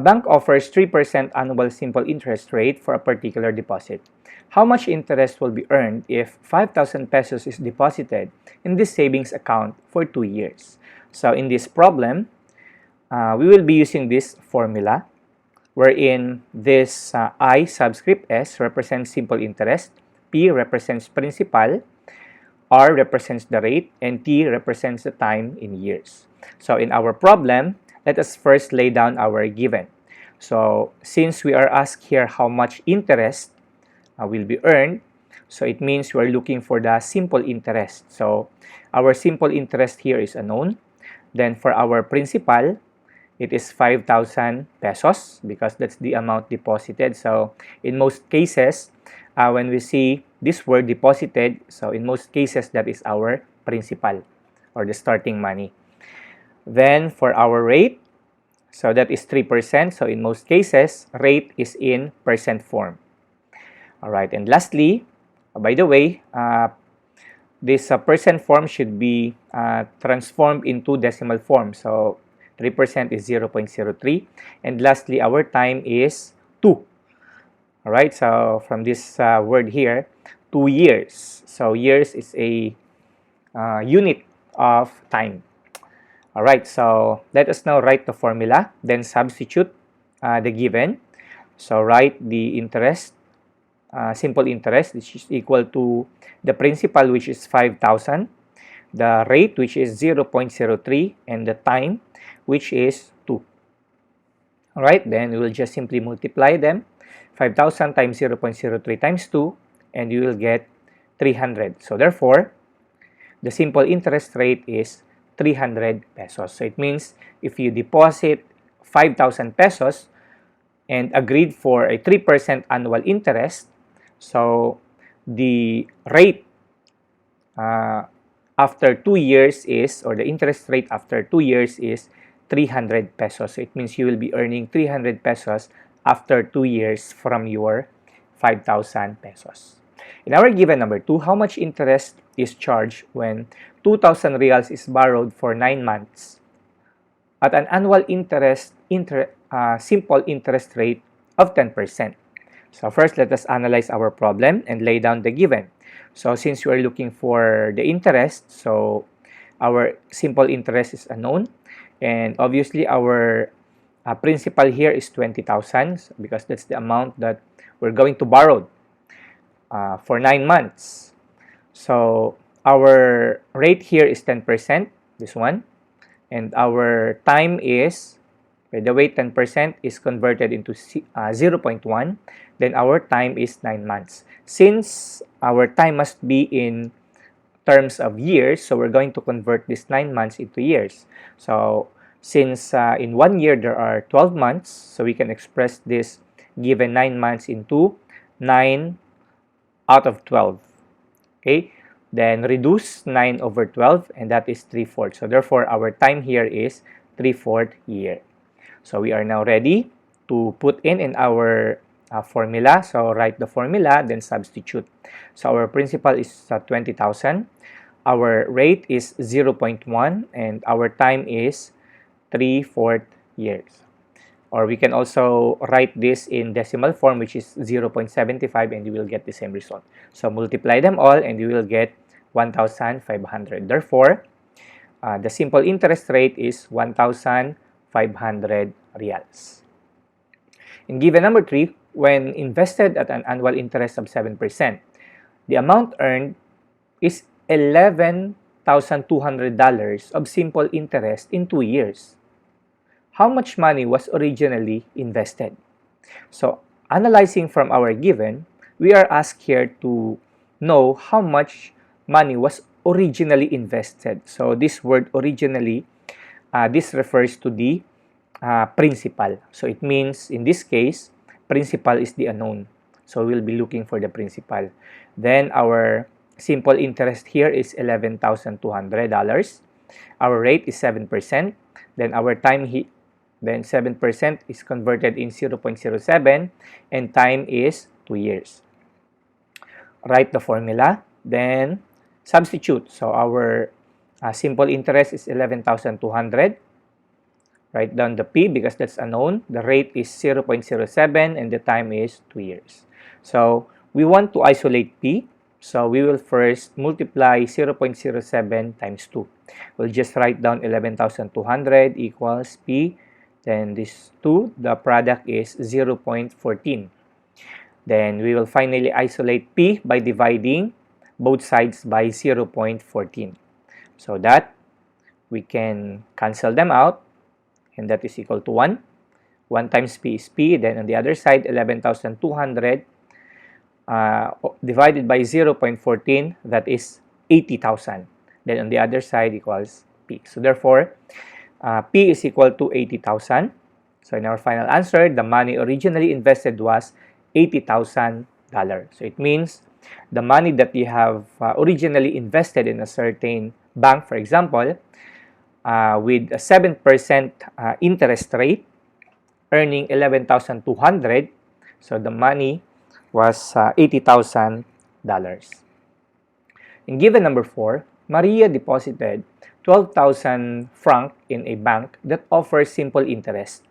Bank offers 3% annual simple interest rate for a particular deposit. How much interest will be earned if 5,000 pesos is deposited in this savings account for 2 years? So in this problem, we will be using this formula wherein this I subscript S represents simple interest, P represents principal, R represents the rate, and T represents the time in years. So in our problem, let us first lay down our given. So since we are asked here how much interest will be earned, so it means we are looking for the simple interest. So our simple interest here is unknown. Then for our principal, it is 5,000 pesos because that's the amount deposited. So in most cases, when we see this word deposited, so in most cases, that is our principal or the starting money. Then for our rate, so that is 3%. So in most cases, rate is in percent form. All right. And lastly, by the way, this percent form should be transformed into decimal form. So 3% is 0.03. And lastly, our time is 2. All right. So from this word here, 2 years. So years is a unit of time. All right. So let us now write the formula. Then substitute the given. So write the interest, simple interest, which is equal to the principal, which is 5,000, the rate, which is 0.03, and the time, which is 2. All right, then we will just simply multiply them. 5,000 times 0.03 times 2, and you will get 300. So therefore, the simple interest rate is 300 pesos. So it means if you deposit 5,000 pesos and agreed for a 3% annual interest, so the rate after 2 years is, or the interest rate after 2 years is 300 pesos. So it means you will be earning 300 pesos after 2 years from your 5,000 pesos. In our given number 2, how much interest is charged when 2,000 reals is borrowed for 9 months at an annual simple interest rate of 10%? So first, let us analyze our problem and lay down the given. So since we are looking for the interest, so our simple interest is unknown. And obviously, our principal here is 20,000 because that's the amount that we're going to borrow for 9 months. So our rate here is 10%, this one. And our time is, by the way, 10% is converted into 0.1. Then our time is 9 months. Since our time must be in terms of years, so we're going to convert this 9 months into years. So since in 1 year there are 12 months, so we can express this given 9 months into 9 out of 12. Okay, then reduce 9 over 12, and that is 3/4. So therefore, our time here is 3/4 year. So we are now ready to put in our formula. So write the formula, then substitute. So our principal is 20,000. Our rate is 0.1, and our time is 3/4 years. Or we can also write this in decimal form, which is 0.75, and you will get the same result. So multiply them all, and you will get 1,500. Therefore, the simple interest rate is 1,500 reals. In given number 3, when invested at an annual interest of 7%, the amount earned is $11,200 of simple interest in 2 years. How much money was originally invested? So, analyzing from our given, we are asked here to know how much money was originally invested. So, this word originally, this refers to the principal. So, it means, in this case, principal is the unknown. So, we'll be looking for the principal. Then, our simple interest here is $11,200. Our rate is 7%. Then, our time then 7% is converted in 0.07, and time is 2 years. Write the formula, then substitute. So our simple interest is 11,200. Write down the P because that's unknown. The rate is 0.07 and the time is 2 years. So we want to isolate P. So we will first multiply 0.07 times 2. We'll just write down 11,200 equals P. Then this 2, the product is 0.14. Then we will finally isolate P by dividing both sides by 0.14. So that we can cancel them out, and that is equal to 1. 1 times P is P. Then on the other side, 11,200 divided by 0.14, that is 80,000. Then on the other side equals P. So therefore, P is equal to 80,000. So in our final answer, the money originally invested was $80,000. So it means the money that you have originally invested in a certain bank, for example, with a 7% interest rate, earning 11,200. So the money was $80,000. In given number 4, Maria deposited 12,000 francs in a bank that offers simple interest.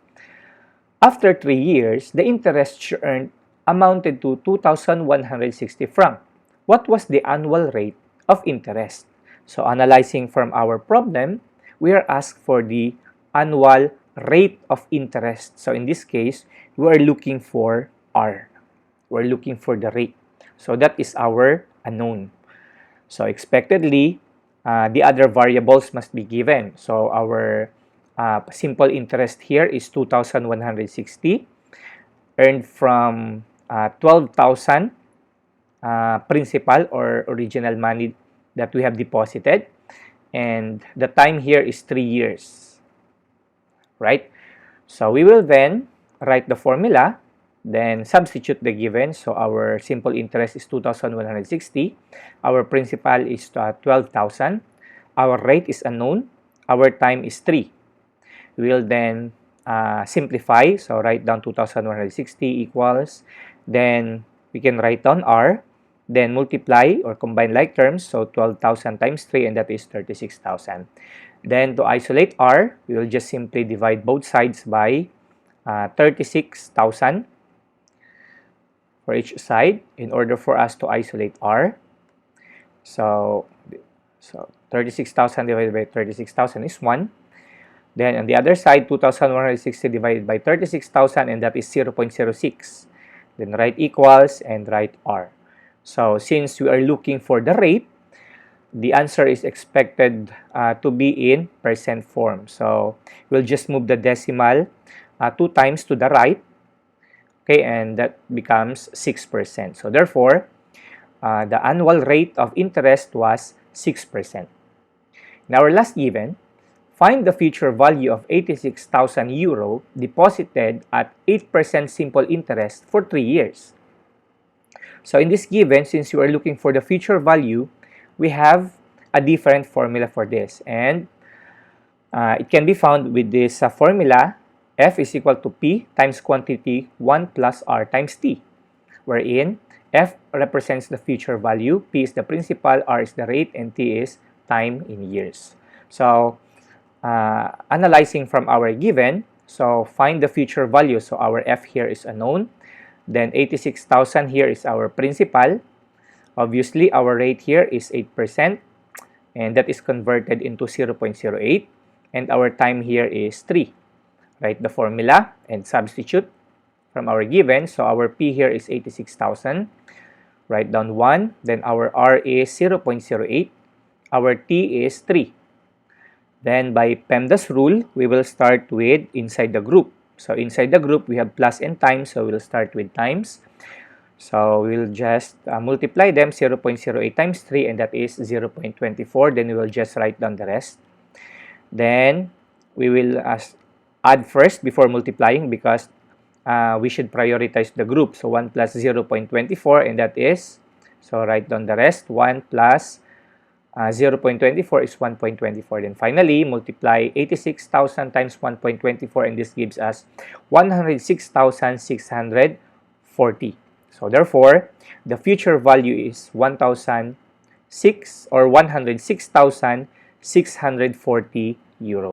After 3 years, the interest she earned amounted to 2,160 francs. What was the annual rate of interest? So analyzing from our problem, we are asked for the annual rate of interest. So in this case, we are looking for R. We're looking for the rate. So that is our unknown. So expectedly, the other variables must be given. So our simple interest here is 2,160 earned from 12,000 principal or original money that we have deposited, and the time here is 3 years, right? So we will then write the formula, then substitute the given. So our simple interest is 2,160, our principal is 12,000, our rate is unknown, our time is 3. We will then simplify, so write down 2,160 equals, then we can write down R, then multiply or combine like terms, so 12,000 times 3, and that is 36,000. Then to isolate R, we will just simply divide both sides by 36,000 for each side in order for us to isolate R. So 36,000 divided by 36,000 is 1. Then on the other side, 2,160 divided by 36,000, and that is 0.06. Then write equals and write R. So since we are looking for the rate, the answer is expected to be in percent form. So we'll just move the decimal 2 times to the right, okay, and that becomes 6%. So therefore, the annual rate of interest was 6%. In our last given, find the future value of 86,000 euro deposited at 8% simple interest for 3 years. So in this given, since you are looking for the future value, we have a different formula for this. And it can be found with this formula, F is equal to P times quantity 1 plus R times T, wherein F represents the future value, P is the principal, R is the rate, and T is time in years. So analyzing from our given, so find the future value. So our F here is unknown. Then 86,000 here is our principal. Obviously, our rate here is 8%, and that is converted into 0.08. And our time here is 3. Write the formula and substitute from our given. So our P here is 86,000. Write down 1. Then our R is 0.08. Our T is 3. Then by PEMDAS rule, we will start with inside the group. So inside the group, we have plus and times, so we'll start with times. So we'll just multiply them, 0.08 times 3, and that is 0.24. Then we will just write down the rest. Then we will add first before multiplying because we should prioritize the group. So 1 plus 0.24, and that is, so write down the rest, 1 plus 0.24 is 1.24. Then finally, multiply 86,000 times 1.24, and this gives us 106,640. So therefore, the future value is 1,006 or 106,640 euros.